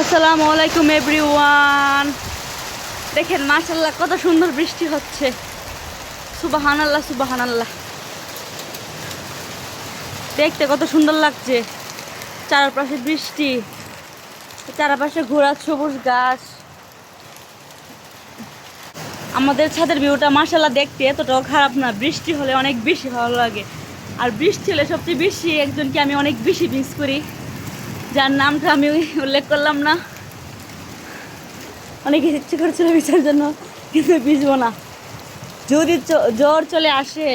আসসালামু আলাইকুম এভরিওয়ান। দেখেন মাশাআল্লাহ কত সুন্দর বৃষ্টি হচ্ছে। সুবহানাল্লাহ সুবহানাল্লাহ। দেখতে কত সুন্দর লাগছে, চারপাশে বৃষ্টি, চারপাশে ঘোরা সবুজ গাছ। আমাদের ছাদের ভিউটা মাশাআল্লাহ দেখতে এতটাও খারাপ না, বৃষ্টি হলে অনেক বেশি ভালো লাগে। আর বৃষ্টি হলে সবচেয়ে বেশি একজনকে আমি অনেক বেশি মিস করি, যার নামটা আমি উল্লেখ করলাম না। অনেকে ইচ্ছে করছিল বিচার জন্য, কিন্তু ভিজবো না। যদি জ্বর চলে আসে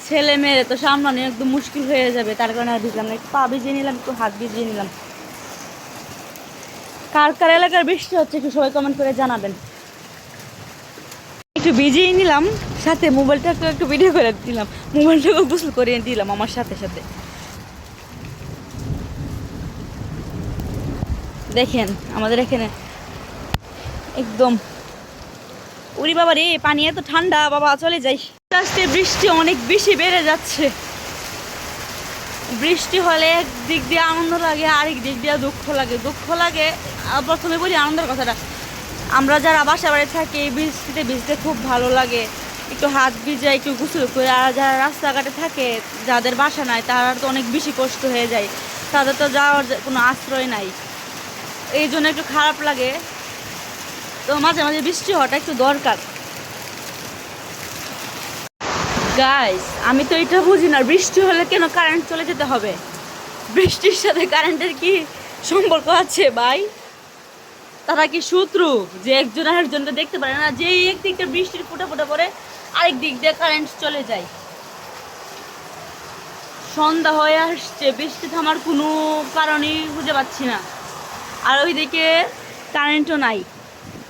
ছেলে মেয়ে তো সামলানো একদম মুশকিল হয়ে যাবে, তার কারণে আর ভিজলাম না। একটু পা ভিজিয়ে নিলাম, একটু হাত ভিজিয়ে নিলাম। কার কার এলাকার বৃষ্টি হচ্ছে একটু সবাই কমেন্ট করে জানাবেন। একটু ভিজিয়ে নিলাম, সাথে মোবাইলটাকে একটু ভিডিও করে দিলাম, মোবাইলটাকে গোসল করিয়ে দিলাম আমার সাথে সাথে। দেখেন আমাদের এখানে একদম, উরি বাবা রে, পানি এত ঠান্ডা, বাবা চলে যাই। আজকে বৃষ্টি অনেক বেশি বেড়ে যাচ্ছে। বৃষ্টি হলে একদিক দিয়ে আনন্দ লাগে, আরেক দিক দিয়ে দুঃখ লাগে। দুঃখ লাগে, প্রথমে বলি আনন্দের কথাটা। আমরা যারা বাসা বাড়ি থাকি এই বৃষ্টিতে ভিজতে খুব ভালো লাগে, একটু হাত ভিজে একটু গোসল করে। আর যারা রাস্তাঘাটে থাকে, যাদের বাসা নাই, তারা তো অনেক বেশি কষ্ট হয়ে যায়, তাদের তো যাওয়ার কোনো আশ্রয় নাই, এই জন্য একটু খারাপ লাগে। তো মাঝে মাঝে বৃষ্টি হওয়াটা একটু দরকার। গাইস, আমি তো এটা বুঝি না, বৃষ্টি হলে কেন কারেন্ট চলে যেতে হবে? বৃষ্টির সাথে কারেন্টের কি সম্পর্ক আছে ভাই? তারা কি শত্রু যে একজন আরেকজনকে দেখতে পারে না? যে এক দিকটা বৃষ্টির ফোঁটা ফোঁটা পরে, আরেক দিক দিয়ে কারেন্ট চলে যায়। সন্ধ্যা হয়ে আসছে, বৃষ্টি থামার কোনো কারণই খুঁজে পাচ্ছি না। আর ওইদিকে কারেন্টও নাই,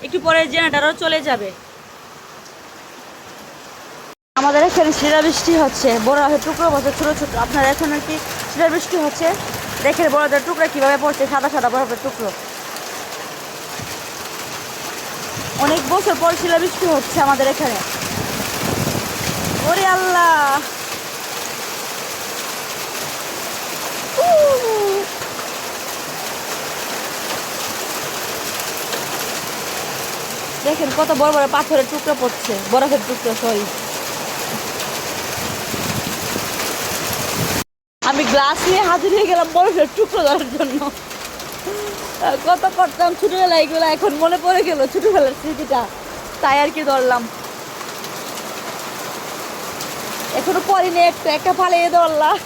একটু পরে জেনারেটরও চলে যাবে। আমাদের এখানে শিলাবৃষ্টি হচ্ছে, বড় টুকরো পড়ছে ছোটো ছোটো। আপনার এখানে কি শিলাবৃষ্টি হচ্ছে? দেখেন বড়দের টুকরো কীভাবে পড়ছে, সাদা সাদা বরফের টুকরো। অনেক বছর পর শিলাবৃষ্টি হচ্ছে আমাদের এখানে। ওরে আল্লাহ, দেখেন কত বড় বড় পাথরের টুকরো পড়ছে, বরফের টুকরো সরি। আমি গ্লাস নিয়ে হাজির হয়ে গেলাম বরফের টুকরো ধরার জন্য। কত করতাম ছোটবেলায় এগুলো, এখন মনে পড়ে গেল ছোটবেলার স্মৃতিটা, তাই আর কি ধরলাম। এখনো পরিনি, একটা একটা পালিয়ে ধরলাম।